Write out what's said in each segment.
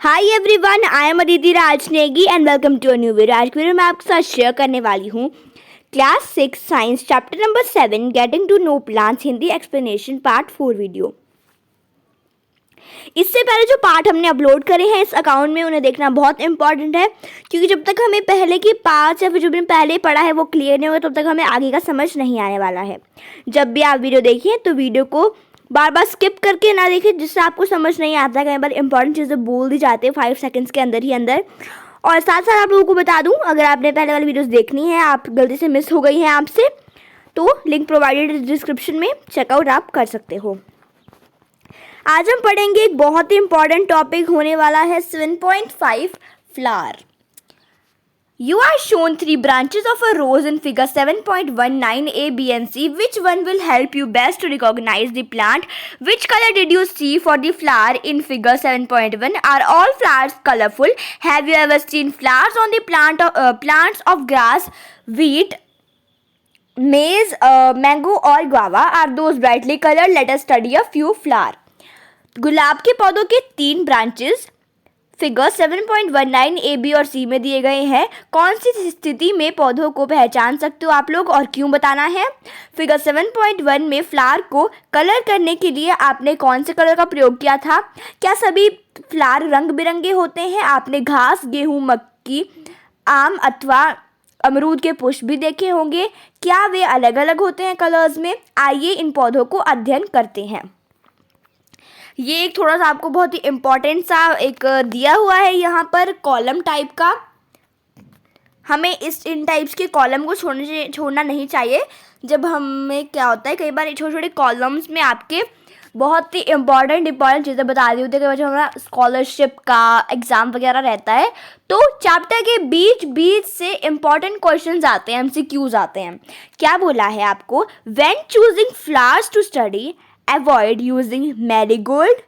Hi everyone, I am Aditi Raj Negi and welcome to a new video. आज की video मैं आपके साथ शेयर करने वाली हूँ class 6 science chapter number 7 getting to know plants Hindi explanation part 4 video. इससे पहले जो पार्ट हमने अपलोड करे हैं इस अकाउंट में उन्हें देखना बहुत इंपॉर्टेंट है, क्योंकि जब तक हमें पहले की पार्ट या फिर जो भी पहले पढ़ा है वो क्लियर नहीं होगा तब तक हमें आगे का समझ नहीं आने वाला है। जब भी आप वीडियो देखिए तो वीडियो को बार बार स्किप करके ना देखें, जिससे आपको समझ नहीं आता। कई बार इंपॉर्टेंट चीज़ें बोल दी जाती है 5 सेकंड्स के अंदर ही अंदर। और साथ साथ आप लोगों को बता दूं, अगर आपने पहले वाली वीडियोस देखनी है, आप गलती से मिस हो गई हैं आपसे, तो लिंक प्रोवाइडेड डिस्क्रिप्शन में चेकआउट आप कर सकते हो। आज हम पढ़ेंगे एक बहुत ही इंपॉर्टेंट टॉपिक होने वाला है 7.5 flower. You are shown 3 branches of a rose in figure 7.19 A, B and C. Which one will help you best to recognize the plant? Which color did you see for the flower in figure 7.1? Are all flowers colorful? Have you ever seen flowers on the plants of grass, wheat, maize, mango or guava? Are those brightly colored? Let us study a few flowers. गुलाब के पौधों के 3 branches figure 7.19 ए, B और सी में दिए गए हैं। कौन सी स्थिति में पौधों को पहचान सकते हो आप लोग और क्यों बताना है। फिगर 7.1 में फ्लावर को कलर करने के लिए आपने कौन से कलर का प्रयोग किया था। क्या सभी फ्लावर रंग बिरंगे होते हैं। आपने घास, गेहूं, मक्की, आम अथवा अमरूद के पुष्प भी देखे होंगे। क्या वे अलग अलग होते हैं कलर्स में। आइए इन पौधों को अध्ययन करते हैं। ये एक थोड़ा सा आपको बहुत ही इम्पोर्टेंट सा एक दिया हुआ है यहाँ पर कॉलम टाइप का। हमें इन टाइप्स के कॉलम को छोड़ना नहीं चाहिए। जब हमें क्या होता है, कई बार छोटे छोटे कॉलम्स में आपके बहुत ही इम्पॉर्टेंट चीज़ें बता दी होती है। कई बार जब हमारा स्कॉलरशिप का एग्ज़ाम वगैरह रहता है तो चैप्टर के बीच बीच से इम्पॉर्टेंट क्वेश्चंस आते हैं, MCQs आते हैं। क्या बोला है आपको, when choosing flowers to study avoid using marigold,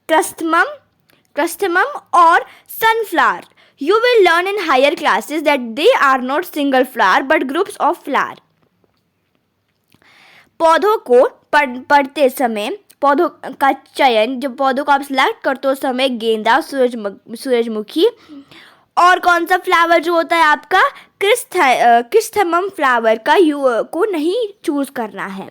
chrysanthemum or sunflower. You will learn in higher classes that they are not single flower but groups of flower. पौधों को पढ़ते समय पौधों का चयन, जब पौधों को आप सिलेक्ट करते हो उस समय गेंदा, सूरजमुखी और कौन सा फ्लावर जो होता है आपका क्रिस्थमम फ्लावर का को नहीं चूज करना है।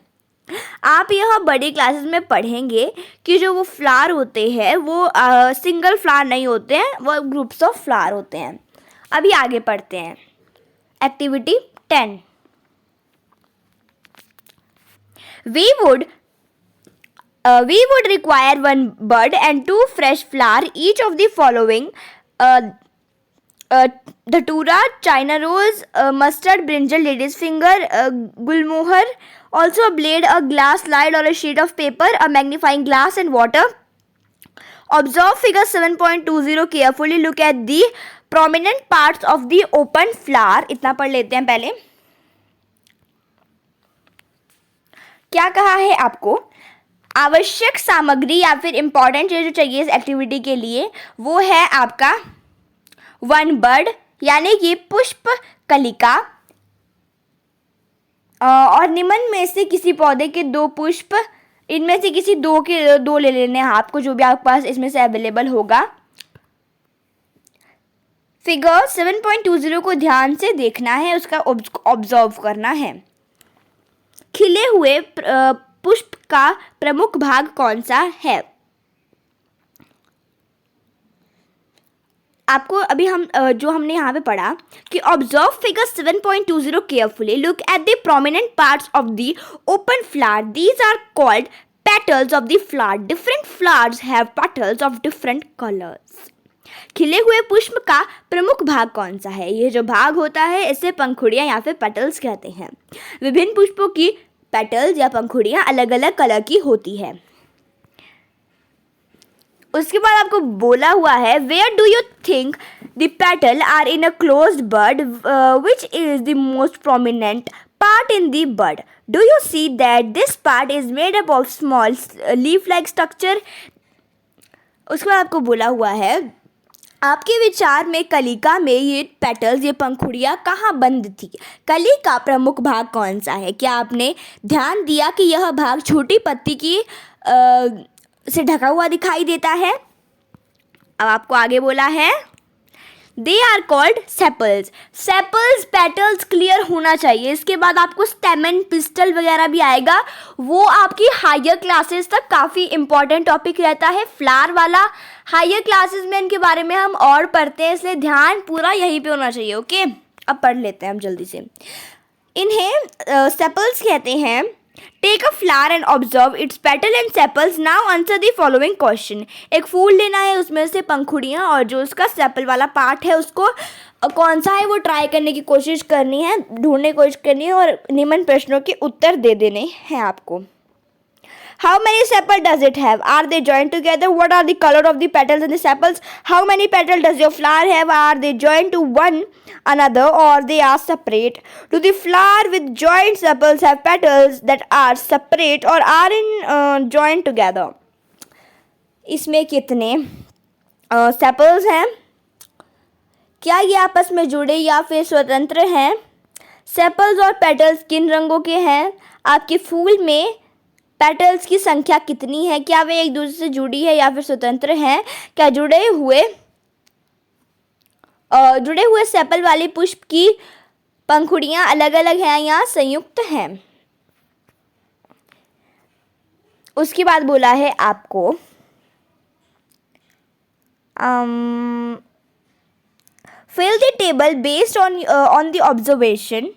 आप यह बड़ी क्लासेस में पढ़ेंगे कि जो वो फ्लावर होते हैं वो सिंगल फ्लावर नहीं होते हैं, वो ग्रुप्स ऑफ फ्लावर होते हैं। अभी आगे पढ़ते हैं। Activity 10। We would require 1 bud and 2 fresh flower, each of the following: Dhatura, China rose, mustard, brinjal, lady's finger, gulmohar. Also a blade, a glass slide or a sheet of paper, a magnifying glass and water. Observe figure 7.20 carefully. Look at the prominent parts of the open flower. इतना पढ़ लेते हैं पहले। क्या कहा है आपको, आवश्यक सामग्री या फिर इंपॉर्टेंट चीज जो चाहिए इस एक्टिविटी के लिए वो है आपका 1 बर्ड यानी कि पुष्प कलिका, और निम्न में से किसी पौधे के 2 पुष्प, इनमें से किसी 2 ले लेने हैं आपको, जो भी आपके पास इसमें से अवेलेबल होगा। फिगर 7.20 को ध्यान से देखना है, उसका ऑब्जर्व करना है। खिले हुए पुष्प का प्रमुख भाग कौन सा है। आपको अभी जो हमने यहाँ पे पढ़ा कि observe figure 7.20 carefully, look at the prominent parts of the open flower, these are called petals of the flower, different flowers have petals of different colours. खिले हुए पुष्प का प्रमुख भाग कौन सा है। ये जो भाग होता है इसे पंखुड़ियाँ या फिर पेटल्स कहते हैं। विभिन्न पुष्पों की पेटल्स या पंखुड़ियाँ अलग अलग कलर की होती है। उसके बाद आपको बोला हुआ है, where do you think the petal are in a closed bud, which is the most prominent part in the bud. Do you see that this part is made up of small leaf like structure. उसके बाद आपको बोला हुआ है, आपके विचार में कलिका में ये पेटल्स, ये पंखुड़ियाँ कहाँ बंद थी। कली का प्रमुख भाग कौन सा है। क्या आपने ध्यान दिया कि यह भाग छोटी पत्ती की से ढका हुआ दिखाई देता है। अब आपको आगे बोला है they are called sepals. Sepals petals clear होना चाहिए। इसके बाद आपको स्टेमन पिस्टल वगैरह भी आएगा, वो आपकी हायर क्लासेस तक काफ़ी इंपॉर्टेंट टॉपिक रहता है। फ्लावर वाला हायर क्लासेस में इनके बारे में हम और पढ़ते हैं, इसलिए ध्यान पूरा यहीं पे होना चाहिए। ओके, अब पढ़ लेते हैं हम जल्दी से। इन्हें सेपल्स कहते हैं। Take a flower and observe its petal and sepals. Now answer the following question. एक फूल लेना है, उसमें से पंखुड़ियाँ और जो उसका सेपल वाला पार्ट है उसको कौन सा है वो ट्राई करने की कोशिश करनी है, ढूंढने की कोशिश करनी है और निम्न प्रश्नों के उत्तर दे देने हैं आपको। How many sepals does it have? Are they joined together? What are the color of the petals and the sepals? How many petals does your flower have? Are they joined to one another or they are separate? Do the flower with joined sepals have petals that are separate or are in joined together? इसमें कितने sepals हैं? क्या ये आपस में जुड़े या फिर स्वतंत्र हैं? सेपल्स और पेटल्स किन रंगों के हैं? आपके फूल में पेटल्स की संख्या कितनी है? क्या वे एक दूसरे से जुड़ी है या फिर स्वतंत्र हैं? क्या जुड़े हुए सेपल वाले पुष्प की पंखुड़ियां अलग अलग हैं या संयुक्त हैं? उसके बाद बोला है आपको fill the table based on the observation।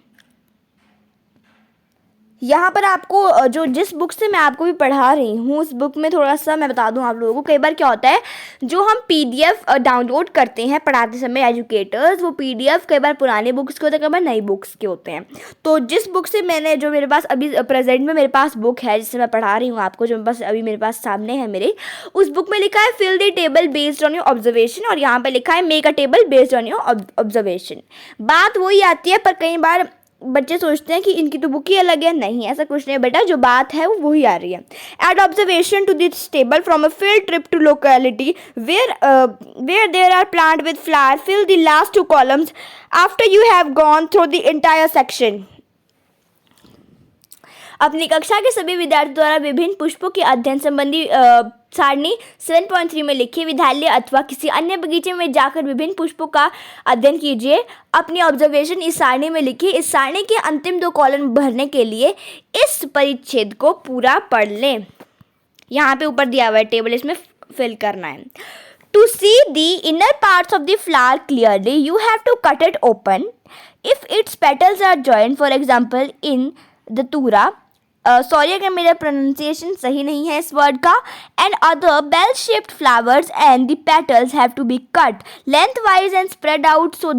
यहाँ पर आपको जिस बुक से मैं आपको भी पढ़ा रही हूँ उस बुक में थोड़ा सा मैं बता दूँ आप लोगों को। कई बार क्या होता है, जो हम PDF डाउनलोड करते हैं पढ़ाते समय एजुकेटर्स, वो PDF कई बार पुराने बुक्स के होते हैं, कई बार नई बुक्स के होते हैं। तो जिस बुक से मैंने, जो मेरे पास अभी प्रेजेंट में मेरे पास बुक है जिससे मैं पढ़ा रही हूँ आपको, जो मेरे पास अभी मेरे पास सामने है मेरे, उस बुक में लिखा है fill the table based on your observation और यहाँ पर लिखा है make a table based on your observation. बात वही आती है, पर कई बार बच्चे सोचते हैं कि इनकी तो बुक ही अलग है। नहीं, ऐसा कुछ नहीं बेटा, जो बात है वो वही आ रही है। Add observation to this table from a field trip to locality where there are plant with flower. Fill the last 2 columns after you have gone through the entire section. अपनी कक्षा के सभी विद्यार्थियों द्वारा विभिन्न पुष्पों के अध्ययन संबंधी सारणी 7.3 में लिखिए। विद्यालय अथवा किसी अन्य बगीचे में जाकर विभिन्न पुष्पों का अध्ययन कीजिए। अपनी ऑब्जर्वेशन इस सारणी में लिखिए। इस सारणी के अंतिम 2 कॉलम भरने के लिए इस परिच्छेद को पूरा पढ़ लें। यहाँ पे ऊपर दिया हुआ है टेबल, इसमें फिल करना है। To see the inner parts of the flower clearly, you have to cut it open. If its petals are joined, for example, in datura, sorry अगर मेरा प्रोनाउंसिएशन सही नहीं है इस वर्ड का, and other bell shaped flowers and the petals have to be cut lengthwise and spread out so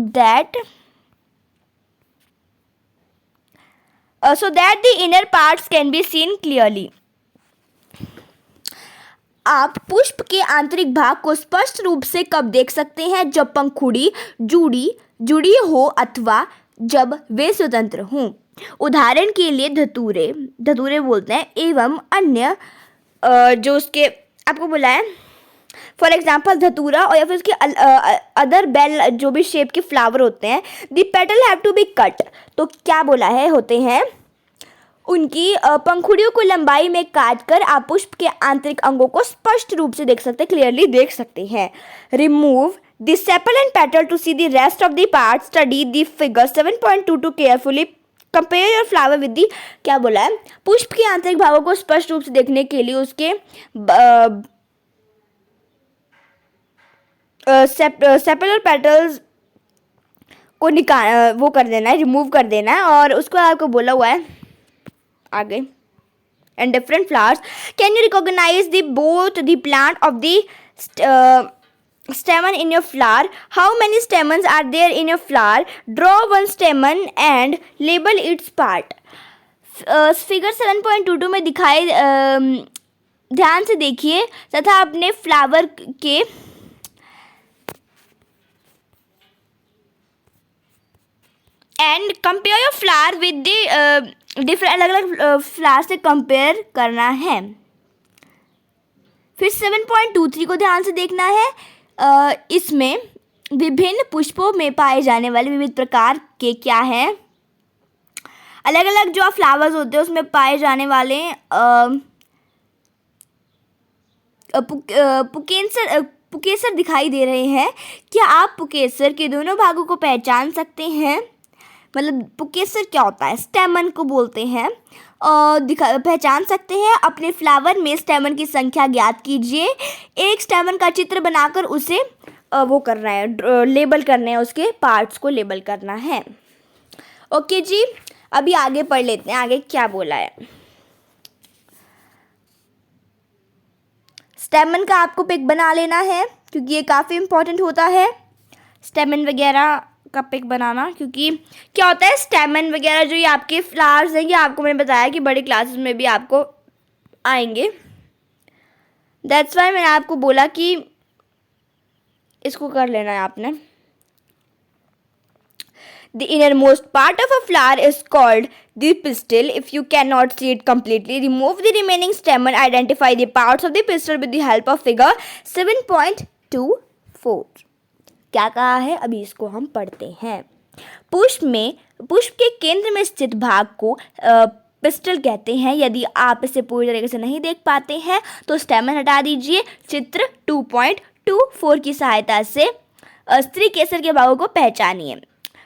that the inner parts can be seen clearly. आप पुष्प के आंतरिक भाग को स्पष्ट रूप से कब देख सकते हैं? जब पंखुड़ी जुड़ी हो अथवा जब वे स्वतंत्र हों। उदाहरण के लिए धतूरे बोलते हैं एवं अन्य जो उसके आपको बोला है, फॉर एग्जाम्पल धतूरा और या फिर उसके अदर बेल जो भी शेप के फ्लावर होते हैं, the petal have to be cut. तो क्या बोला है, होते हैं उनकी पंखुड़ियों को लंबाई में काट कर आप पुष्प के आंतरिक अंगों को स्पष्ट रूप से देख सकते हैं, क्लियरली देख सकते हैं। Remove the sepal and petal to see the rest of the part. Study the figure 7.22 carefully. Compare your flower with the. क्या बोला है, पुष्प के आंतरिक भागों को स्पष्ट रूप से देखने के लिए उसके सेपल और पेटल्स को वो कर देना है, रिमूव कर देना है। और उसको आपको बोला हुआ है आगे, and different flowers can you recognise the both the plant of the stamen in your flower. How many stamens are there in your flower? Draw one stamen and label its part. Figure 7.22 में दिखाए ध्यान से देखिए तथा अपने flower के and compare your flower with the different अलग अलग फ्लावर से कंपेयर करना है। फिर 7.23 को ध्यान से देखना है। इसमें विभिन्न पुष्पों में पाए जाने वाले विविध प्रकार के क्या हैं, अलग अलग जो फ्लावर्स होते हैं उसमें पाए जाने वाले पुकेसर दिखाई दे रहे हैं। क्या आप पुकेसर के दोनों भागों को पहचान सकते हैं? मतलब पुकेसर क्या होता है? स्टेमन को बोलते हैं। पहचान सकते हैं। अपने फ्लावर में स्टेमन की संख्या ज्ञात कीजिए। एक स्टेमन का चित्र बनाकर उसे वो करना है, लेबल करना है, उसके पार्ट्स को लेबल करना है। ओके जी, अभी आगे पढ़ लेते हैं, आगे क्या बोला है। स्टेमन का आपको पिक बना लेना है क्योंकि ये काफ़ी इम्पोर्टेंट होता है, स्टेमन वगैरह का पिक बनाना। क्योंकि क्या होता है, स्टेमन वगैरह जो ये आपके फ्लावर्स हैं, ये आपको मैंने बताया कि बड़े क्लासेस में भी आपको आएंगे। दैट्स वाई मैंने आपको बोला कि इसको कर लेना है आपने। The innermost part of a flower is called the pistil. If you cannot see it completely, remove the remaining stamen. Identify the parts of the pistil with the help of figure 7.24. क्या कहा है, अभी इसको हम पढ़ते हैं। पुष्प के केंद्र में स्थित भाग को पिस्टल कहते हैं। यदि आप इसे पूरी तरीके से नहीं देख पाते हैं तो स्टेमन हटा दीजिए। चित्र 2.24 की सहायता से स्त्री केसर के भागों को पहचानिए।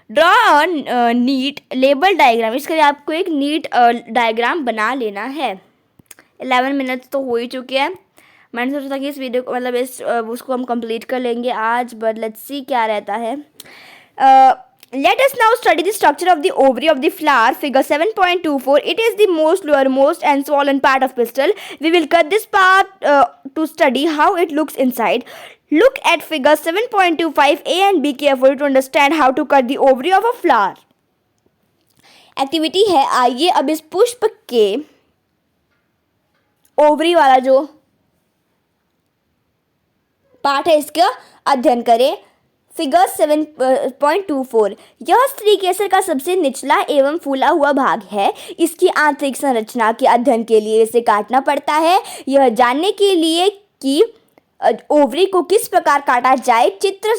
Draw a neat label diagram. इसके लिए आपको एक नीट डायग्राम बना लेना है। 11 मिनट्स तो हो ही चुके हैं। मैंने सोचा था कि इस वीडियो को मतलब उसको हम कंप्लीट कर लेंगे आज, बट लेट्स सी क्या रहता है। Let us now study the structure of the ovary of the flower, figure 7.24. It is the most lowermost and swollen part of pistil. We will cut this part to study how it looks inside. Look at figure 7.25 A and B carefully to understand how to cut the ovary of a flower. Activity है, आइए अब इस पुष्प के ovary वाला जो part है इसका अध्ययन करें। फिगर 7.24 यह स्त्री केसर का सबसे निचला एवं फूला हुआ भाग है। इसकी आंतरिक संरचना के अध्ययन के लिए इसे काटना पड़ता है। यह जानने के लिए कि ओवरी को किस प्रकार काटा जाए, चित्र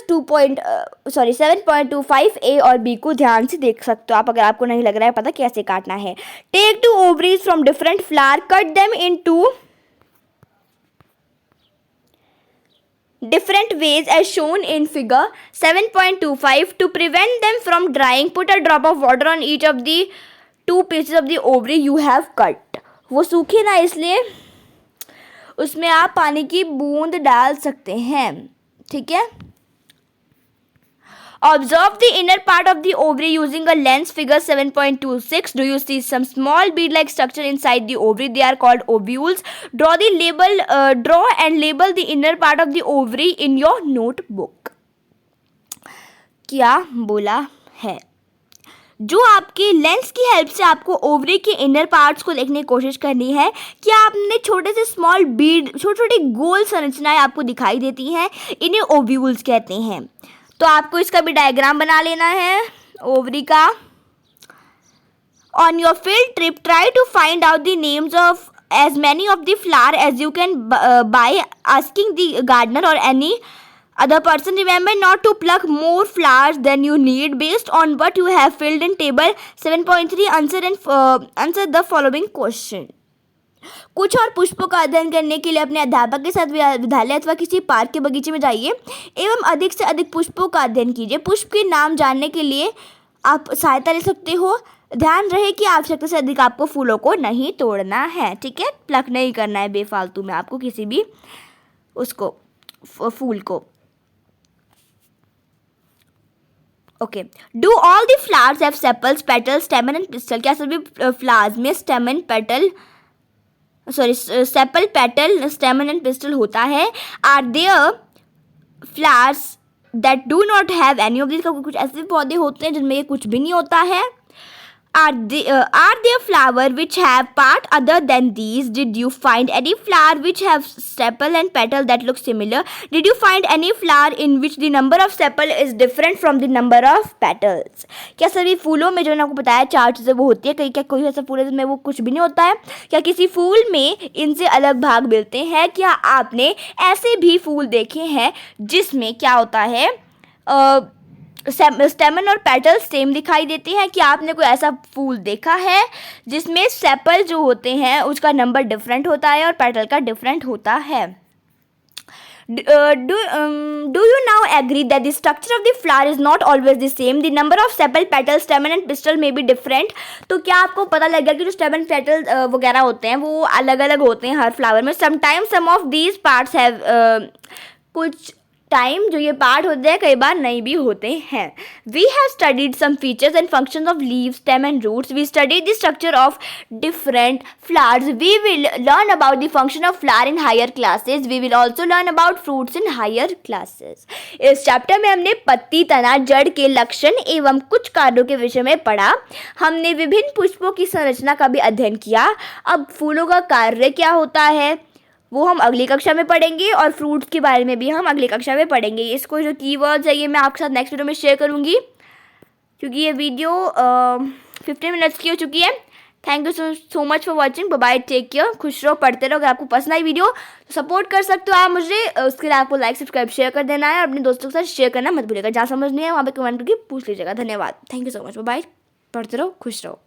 7.25 A और B को ध्यान से देख सकते हो आप, अगर आपको नहीं लग रहा है पता कैसे काटना है। Take 2 ovaries from different flower, cut them in 2 different ways as shown in figure 7.25. To prevent them from drying, put a drop of water on each of the 2 pieces of the ovary you have cut. वो सूखे ना, इसलिए उसमें आप पानी की बूंद डाल सकते हैं, ठीक है। Observe the inner part of the ovary using a lens, figure 7.26. Do you see some small bead-like structure inside the ovary? They are called ovules. Draw and label the inner part of the ovary in your notebook. क्या बोला है? जो आपके lens की help से आपको ovary के inner parts को देखने की कोशिश करनी है। क्या आपने छोटे से स्मॉल बीड, छोटी छोटी गोल संरचनाएं आपको दिखाई देती हैं, इन्हें ओव्यूल्स कहते हैं। तो आपको इसका भी डायग्राम बना लेना है ओवरी का। On your field trip try to find out the names of as many of the flower as you can by asking the gardener or any other person. Remember not to pluck more flowers than you need. Based on what you have filled in table 7.3, answer the following question. कुछ और पुष्पों का अध्ययन करने के लिए अपने अध्यापक के साथ विद्यालय अथवा किसी पार्क के बगीचे में जाइए एवं अधिक से अधिक पुष्पों का अध्ययन कीजिए। पुष्प के नाम जानने के लिए आप सहायता ले सकते हो। ध्यान रहे कि आवश्यकता से अधिक आपको फूलों को नहीं तोड़ना है, ठीक है। प्लक नहीं करना है बेफालतू में आपको किसी भी उसको फूल को। Okay, do all the flowers have sepals, petals, stamen and pistil? क्या सभी फ्लावर्स में sepal, petal, stamen and pistil होता है? Are there flowers that do not have any of this? कुछ ऐसे पौधे होते हैं जिनमें ये कुछ भी नहीं होता है। Are there flower which have part other than these? Did you find any flower which have sepal and petal that look similar? Did you find any flower in which the number of sepal is different from the number of petals? क्या सभी फूलों में जो मैंने आपको बताया 4 चीज़ें वो होती है, क्या कोई ऐसा फूल है जिसमें वो कुछ भी नहीं होता है? क्या किसी फूल में इनसे अलग भाग मिलते हैं? क्या आपने ऐसे भी फूल देखे हैं जिसमें क्या होता है स्टेमन और पेटल सेम दिखाई देते हैं? क्या आपने कोई ऐसा फूल देखा है जिसमें सेपल जो होते हैं उसका नंबर डिफरेंट होता है और पेटल का डिफरेंट होता है? Do you now agree that the structure of the flower is not always the same? The number of sepal, petals, stamen and pistil may be different. तो क्या आपको पता लग गया कि जो स्टेमन पेटल वगैरह होते हैं वो अलग अलग होते हैं हर फ्लावर में. Sometimes some of these parts have कुछ टाइम जो ये पार्ट होते हैं कई बार नहीं भी होते हैं. We have studied some features and functions of leaves, stem and roots. We studied the structure of different flowers. We will learn about the function of flower in higher classes. We will also learn about fruits in higher classes. इस chapter में हमने पत्ती, तना, जड़ के लक्षण एवं कुछ कार्यों के विषय में पढ़ा. हमने विभिन्न पुष्पों की संरचना का भी अध्ययन किया. अब फूलों का कार्य क्या होता है वो हम अगली कक्षा में पढ़ेंगे और फ्रूट्स के बारे में भी हम अगली कक्षा में पढ़ेंगे. इसको जो कीवर्ड्स है ये मैं आपके साथ नेक्स्ट वीडियो में शेयर करूँगी क्योंकि ये वीडियो 15 मिनट्स की हो चुकी है. Thank you so much for watching. Bye, take care, खुश रहो, पढ़ते रहो. अगर आपको पसंद आई वीडियो तो सपोर्ट कर सकते हो आप मुझे. उसके लिए आपको लाइक, सब्सक्राइब, शेयर कर देना है और अपने दोस्तों के साथ शेयर करना मत भूलिएगा. जहाँ समझ नहीं है वहाँ पे कमेंट करके पूछ लीजिएगा. धन्यवाद. Thank you so much. Bye, पढ़ते रहो, खुश रहो.